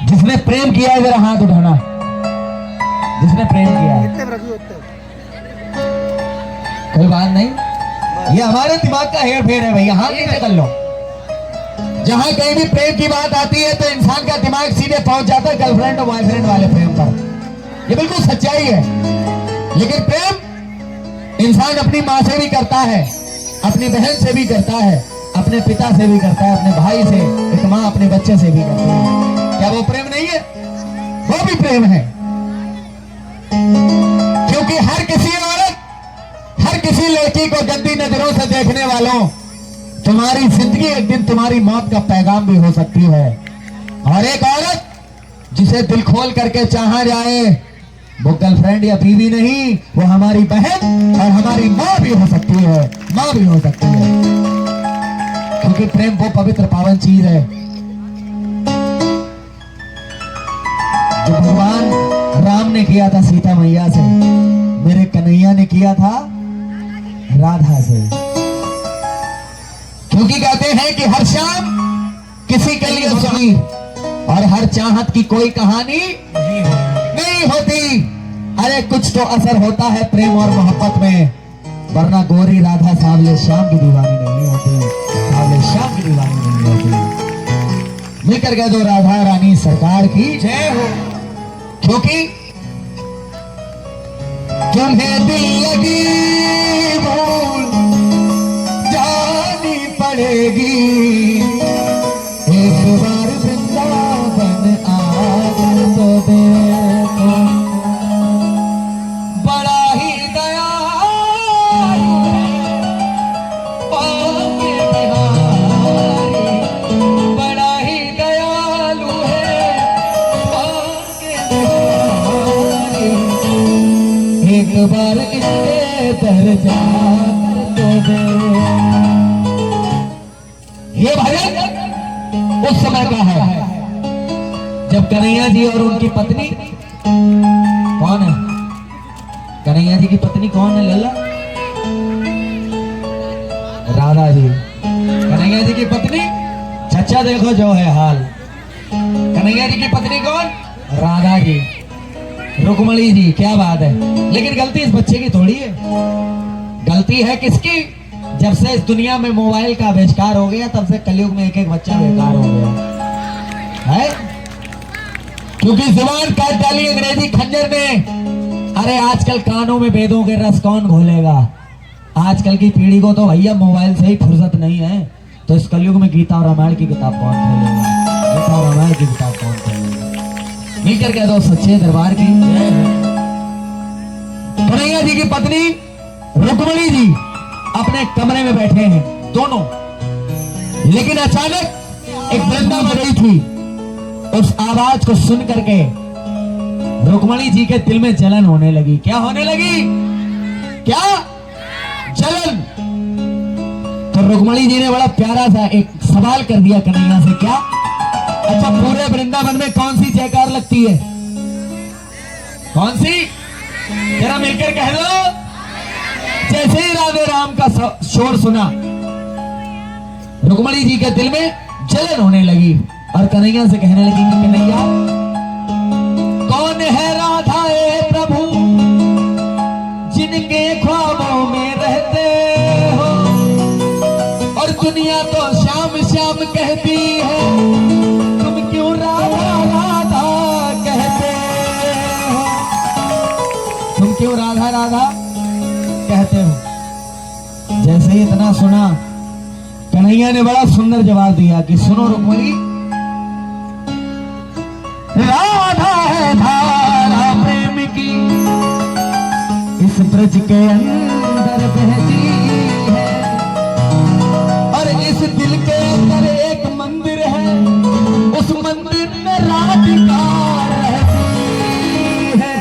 जिसने प्रेम किया है जरा हाथ उठाना, जिसने प्रेम किया है। कोई बात नहीं, ये हमारे दिमाग का हेर फेर है भैया, हाथ नीचे कर लो। जहां कहीं भी प्रेम की बात आती है तो इंसान का दिमाग सीधे पहुंच जाता है गर्लफ्रेंड और बॉयफ्रेंड वाले प्रेम पर। ये बिल्कुल सच्चाई है। लेकिन प्रेम इंसान अपनी माँ से भी करता है, अपनी बहन से भी करता है, अपने पिता से भी करता है, अपने भाई से, एक माँ अपने बच्चे से भी करती है। क्या वो प्रेम नहीं है? वो भी प्रेम है। क्योंकि हर किसी औरत, हर किसी लड़की को गंदी नजरों से देखने वालों, तुम्हारी जिंदगी एक दिन तुम्हारी मौत का पैगाम भी हो सकती है। और एक औरत जिसे दिल खोल करके चाहा जाए, वो गर्लफ्रेंड या बीवी नहीं, वो हमारी बहन और हमारी माँ भी हो सकती है, माँ भी हो सकती है। क्योंकि प्रेम वो पवित्र पावन चीज है जो भगवान राम ने किया था सीता मैया से, मेरे कन्हैया ने किया था राधा से। क्योंकि कहते हैं कि हर शाम किसी के लिए सुनी और हर चाहत की कोई कहानी नहीं होती। अरे कुछ तो असर होता है प्रेम और मोहब्बत में, वरना गोरी राधा सावले श्याम की दीवानी नहीं होती, सावले श्याम की दीवानी नहीं होती। मिलकर कह दो राधा रानी सरकार की जय हो। क्योंकि तुम्हें दिल लगी भूल जानी पड़ेगी, एक बार वृंदावन आकर तो देखो, बड़ा ही दयालु है पाके बिहारी, बड़ा ही दयालु है पाके बिहारी, एक बार इसके दर जाकर तो देखो। ये भजन उस समय का है जब कन्हैया जी और उनकी पत्नी, कौन है कन्हैया जी की पत्नी, कौन है लल्ला? राधा जी। कन्हैया जी की पत्नी, चचा देखो जो है हाल। कन्हैया जी की पत्नी कौन? राधा जी, रुक्मणी जी। क्या बात है। लेकिन गलती इस बच्चे की थोड़ी है, गलती है किसकी? जब से इस दुनिया में मोबाइल का आविष्कार हो गया तब से कलयुग में एक एक बच्चा बेकार हो गया है। क्योंकि जुबान काट डाली अंग्रेजी खंजर ने। अरे आजकल कानों में वेदों के रस कौन घोलेगा? आजकल की पीढ़ी को तो भैया मोबाइल से ही फुर्सत नहीं है, तो इस कलयुग में गीता और रामायण की किताब कौन खोलेगा? गीता और रामायण की किताब कौन खोलेगा? मिलकर कह दो सच्चे दरबार की जय हो। कन्हैया जी की पत्नी रुक्मणी जी अपने कमरे में बैठे हैं दोनों, लेकिन अचानक एक वृंदा बज रही थी। उस आवाज को सुन करके रुक्मणी जी के दिल में जलन होने लगी। क्या होने लगी? क्या? जलन। तो रुक्मणी जी ने बड़ा प्यारा सा एक सवाल कर दिया कन्हैया से। क्या? अच्छा, पूरे वृंदावन में कौन सी जयकार लगती है? कौन सी? जरा मिलकर कह दो। जैसे ही राधे राम का शोर सुना, रुक्मणी जी के दिल में जलन होने लगी और कन्हैया से कहने लगी कि कन्हैया, कौन है राधा ए प्रभु जिनके ख्वाबों में रहते हो, और दुनिया तो श्याम श्याम कहती है, तुम क्यों राधा राधा कहते हो? तुम क्यों राधा राधा कहते हो? जैसे ही इतना सुना, कन्हैया ने बड़ा सुंदर जवाब दिया कि सुनो रुक्मणी, राधा है धारा प्रेम की, इस ब्रज के अंदर बहती है, और इस दिल के अंदर एक मंदिर है, उस मंदिर में राधिका रहती है,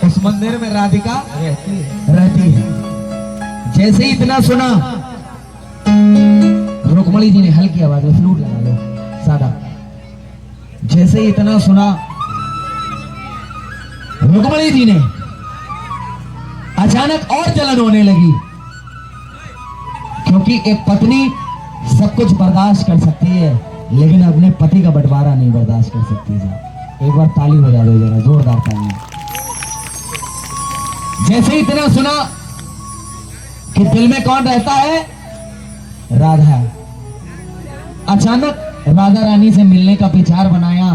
उस मंदिर में राधिका रहती है। जैसे ही इतना सुना, रुक्मणी जी ने हल्की आवाज में फ्लूट लगा लो सादा। जैसे ही इतना सुना, रुक्मणी जी ने अचानक और जलन होने लगी। क्योंकि एक पत्नी सब कुछ बर्दाश्त कर सकती है, लेकिन अपने पति का बंटवारा नहीं बर्दाश्त कर सकती जा। एक बार ताली बजा दो जरा, जोरदार ताली। जैसे ही इतना सुना कि दिल में कौन रहता है, राधा, अचानक राधा रानी से मिलने का विचार बनाया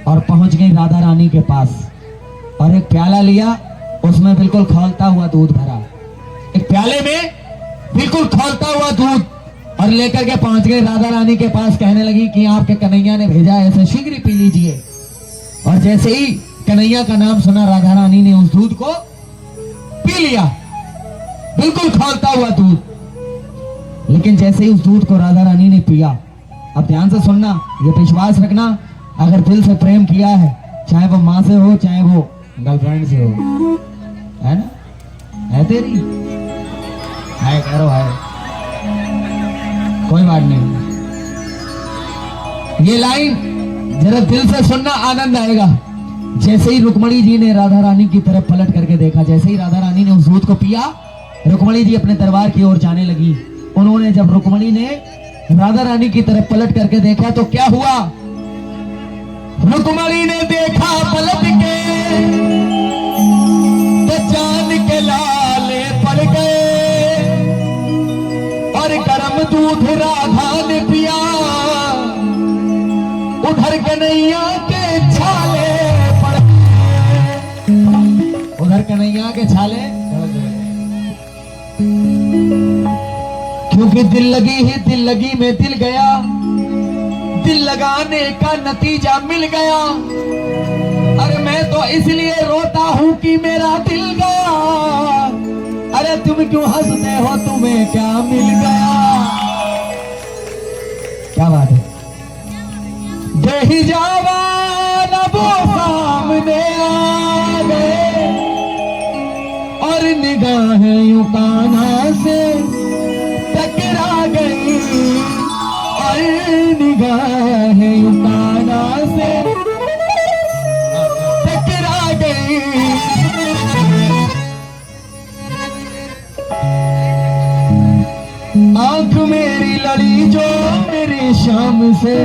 और पहुंच गई राधा रानी के पास और एक प्याला लिया, उसमें बिल्कुल खौलता हुआ दूध भरा, एक प्याले में बिल्कुल खौलता हुआ दूध, और लेकर के पहुंच गई राधा रानी के पास। कहने लगी कि आपके कन्हैया ने भेजा है, इसे शीघ्र पी लीजिए। और जैसे ही कन्हैया का नाम सुना, राधा रानी ने उस दूध को पी लिया, बिल्कुल खौलता हुआ दूध। लेकिन जैसे ही उस दूध को राधा रानी ने पिया, अब ध्यान से सुनना, ये विश्वास रखना, अगर दिल से प्रेम किया है, चाहे वो माँ से हो, चाहे वो गर्लफ्रेंड से हो, है ना, है तेरी, है करो, है, कोई बात नहीं। ये लाइन जरा दिल से सुनना, आनंद आएगा। जैसे ही रुक्मणी जी ने राधा रानी की तरफ पलट करके देखा, जैसे ही राधा रानी ने उस दूध को पिया, रुक्मणी जी अपने दरबार की ओर जाने लगी। उन्होंने, जब रुक्मणी ने राधा रानी की तरफ पलट करके देखा तो क्या हुआ, रुक्मणी ने देखा पलट के तो चांद के लाले पड़ गए और गर्म दूध राधा ने पिया, उधर कन्हैया के छाले पड़ गए, उधर कन्हैया के छाले, क्योंकि दिल लगी में दिल गया, दिल लगाने का नतीजा मिल गया। अरे मैं तो इसलिए रोता हूं कि मेरा दिल गया, अरे तुम क्यों हंसते हो, तुम्हें क्या मिल गया। क्या बात है, देही जवान वो सामने आ गए और निगाहें यूं कान्हा से टकरा गई, और निगाहें यूं कान्हा से टकरा गई। आंख मेरी लड़ी जो मेरी शाम से,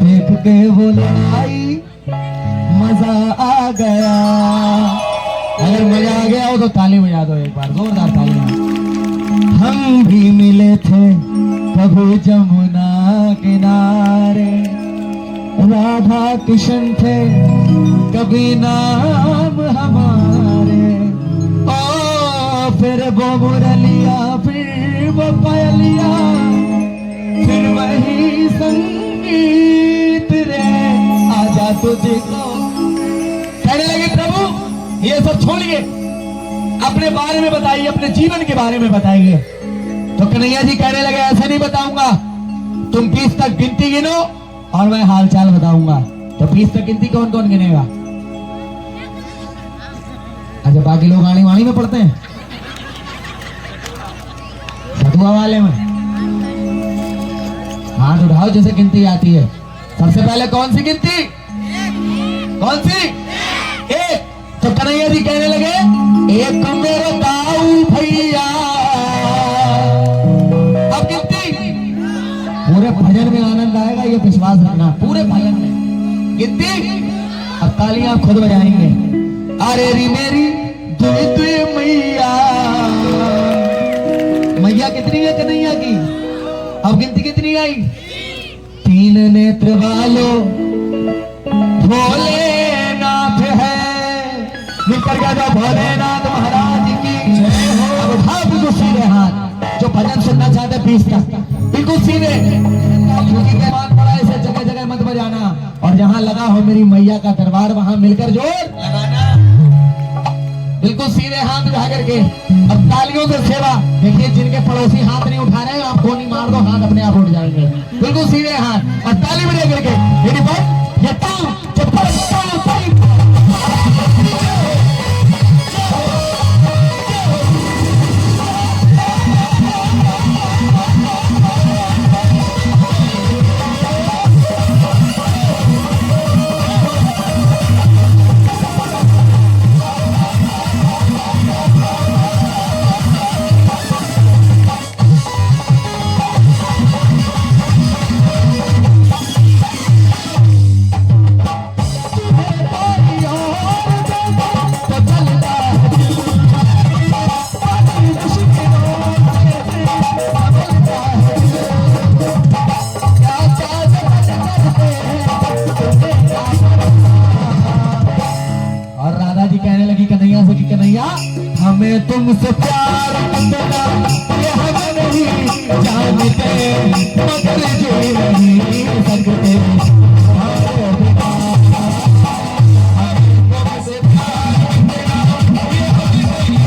देख के वो लड़ाई मजा आ गया। अगर मजा आ गया हो तो ताली बजा दो एक बार, जोरदार ताली। हम भी मिले थे कभी जमुना किनारे, राधा किशन थे कभी नाम हमारे, ओ फिर वो मुरलिया, फिर वो पायलिया, फिर वही संगीत रे, आजा तुझको। कहने लगे प्रभु ये सब छोड़िए, अपने बारे में बताइए, अपने जीवन के बारे में बताइए। तो कन्हैया जी कहने लगे ऐसे नहीं बताऊंगा, तुम 20 तक गिनती गिनो और मैं हालचाल बताऊंगा। तो 20 तक गिनती कौन कौन गिनेगा? अच्छा, बाकी लोग आनी वाणी में पढ़ते हैं, सतुआ वाले में हाथ उठाओ जैसे गिनती आती है। सबसे पहले कौन सी गिनती, कौन सी? एक। तो कन्हैया जी कहने लगे एक मेरे दाऊ भैया, अब गिनती, पूरे भजन में आनंद आएगा, ये विश्वास रखना, पूरे भजन में गिनती। अब तालियां खुद बजाएंगे। अरे री मेरी दुई दुई मैया, मैया कितनी है कन्हैया की? अब गिनती कितनी आई? 3 नेत्र वालो भोलेनाथ है, निकल गया जो भोलेनाथ महाराज की जय हो। अब उठाओ बिल्कुल सीधे हाथ, जो भजन सुनना चाहते 20 तक बिल्कुल सीधे, क्योंकि मेहमान पड़ा इसे जगह जगह मत बजाना, और जहां लगा हो मेरी मैया का दरबार वहां मिलकर जोर लगाना, बिल्कुल सीधे हाथ उठा करके। अब तालियों से सेवा, देखिए जिनके पड़ोसी हाथ नहीं उठा रहे हैं आप कोनी मार दो, हाथ अपने आप उठ जाएंगे, बिल्कुल सीधे हाथ और ताली बजा करके। मेरी बात ये ताल हमें तुमसे प्यार कितना ये हम नहीं जानते, मगर जी नहीं सकते तुम्हारे बिना। हमें तुमसे प्यार कितना ये हम नहीं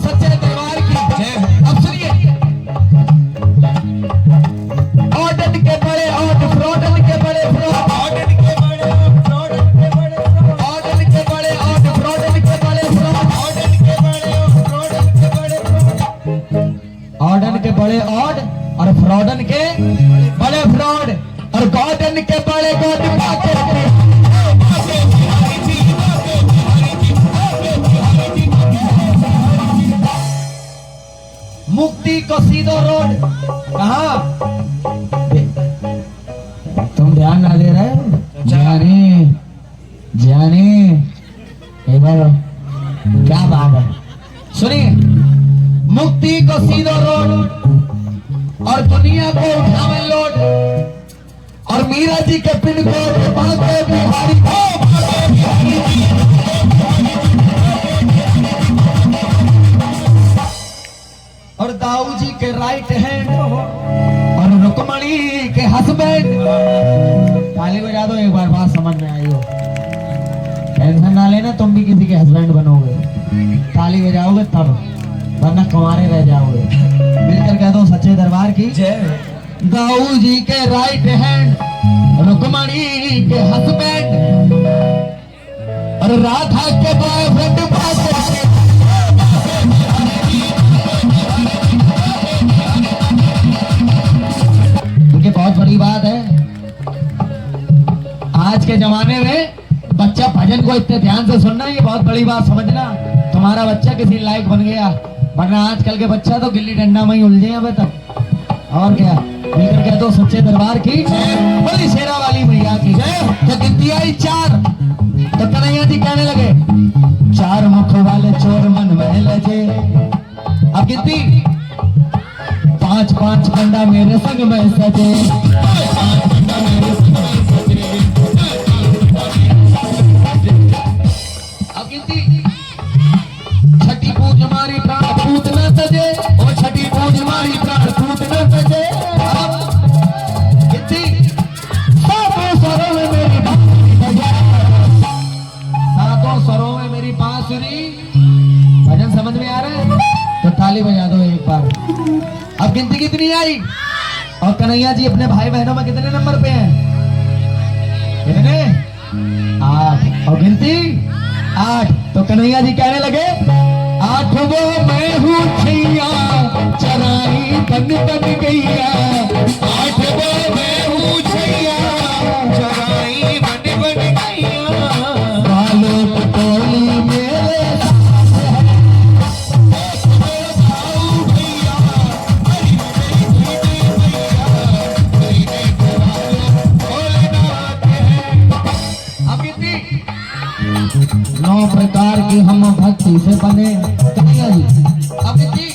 सच्चे दरबार की जय। अब सुनिए, ऑर्डर के बड़े ऑर्डर, फ्रॉडन के बड़े फ्रॉड, ऑर्डर के बड़े फ्रॉडन के बड़े फ्रॉड, ऑर्डर के बड़े ऑर्डर, फ्रॉडन के बड़े फ्रॉड, ऑर्डर के बड़े फ्रॉडन के बड़े फ्रॉड, ऑर्डर के बड़े ऑर्ड और फ्रॉडन के बड़े फ्रॉड और गॉर्डन के बड़े गॉड पाके। मुक्ति को सीधो रोड कहा, तुम ध्यान ना दे रहे हो जाने जाने क्या बात है। सुनिए, मुक्ति को सीधो रोड और दुनिया को उठावे लोड और मीरा जी के पिन कोड बांके बिहारी और दाऊ जी के राइट हैंड और रुकमणी के हस्बैंड। ताली बजा दो एक बार, बात समझ में आई हो। टेंशन ना लेना, तुम भी किसी के हस्बैंड बनोगे, ताली बजाओगे तब, वरना कुंवारे रह जाओगे। मिलकर कह दो सच्चे दरबार की जय। दाऊ जी के राइट हैंड, रुकमणी के हस्बैंड और राधा के बॉयफ्रेंड बहुत बड़ी बात है। आज के जमाने में बच्चा भजन को इतने ध्यान से सुनना, ये बहुत बड़ी बात समझना। तुम्हारा बच्चा किसी लायक बन गया, वरना आजकल के बच्चा तो गिल्ली डंडा में ही उलझे हैं अबे तक। और क्या, मिलकर कह दो सच्चे दरबार की बड़ी शेरा वाली मैया की जय। तो गिनती आई 4 तो कन्हैया जी कहने लगे, 4 मुख वाले चोर मन में लजे। अब गिनती 5-5 कंडा मेरे संग में सजे, 5 कंडा मेरे संग में सजे। अब गिनती, छठी पूज हमारी प्राण पूत न सजे, और छठी पूज हमारी प्राण पूत न सजे। अब गिनती, 7 स्वरों में मेरी बांसुरी बजा, 7 स्वरों में मेरी बांसुरी। भजन समझ में आ रहा है तो ताली बजा दो एक बार। अब गिनती कितनी आई और कन्हैया जी अपने भाई बहनों में कितने नंबर पे हैं? कितने? 8। और गिनती 8 तो कन्हैया जी कहने लगे, 8वां मैं हूँ छैया चराई बन बन गैया, 8वां मैं हूँ छैया चराई बन बन गैया। बालों की टोली मेरे प्रकार की हम भक्ति से बने कन्हैया जी। अब जी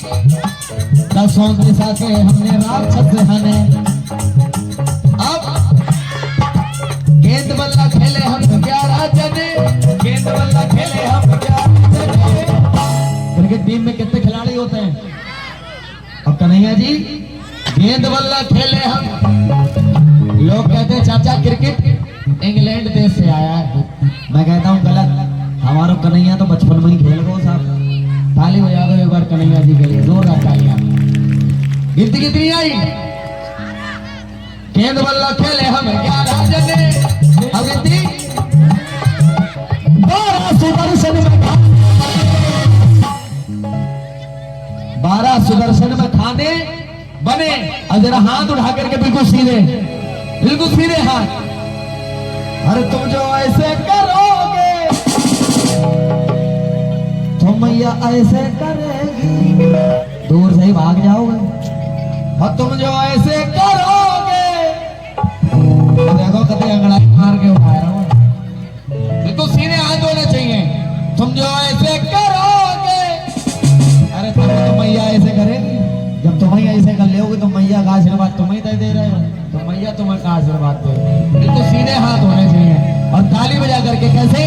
10 दिशा के हमने राक्षस हने। अब गेंद बल्ला खेले हम 11 जने, गेंद बल्ला खेले हम 11 जने। क्रिकेट टीम में कितने खिलाड़ी होते हैं? अब कन्हैया जी गेंद बल्ला खेले हम। लोग कहते हैं चाचा क्रिकेट इंग्लैंड देश से आया है, मैं कहता हूँ गलत। हमारा कन्हैया तो बचपन में ही खेल गो साहब। ताली बजा दो एक बार कन्हैया जी के लिए, जोरदार तालियां। गिनती कितनी आई? गेंद बल्ला खेले हम 11 जने। अब गिनती 12 सुदर्शन में 12 सुदर्शन में खाने बने। अब जरा हाथ उठा करके बिल्कुल सीधे हाथ। अरे तुम जो ऐसे करोगे तो मैया ऐसे करेगी, दूर से ही भाग जाओगे। और तुम जो ऐसे करोगे तो देखो कभी अंगड़ाई मार के उठा रहा हूं। बिल्कुल सीधे हाथ होने चाहिए। तुम जो ऐसे करोगे, अरे तुम तो मैया ऐसे करेगी। जब तुम्हें ऐसे कर लोगे तो मैया का आशीर्वाद तुम्हें दे रहे हो, तो मैया तुम्हें का आशीर्वाद दे। बिल्कुल सीधे हाथ होने चाहिए और ताली बजा करके कैसे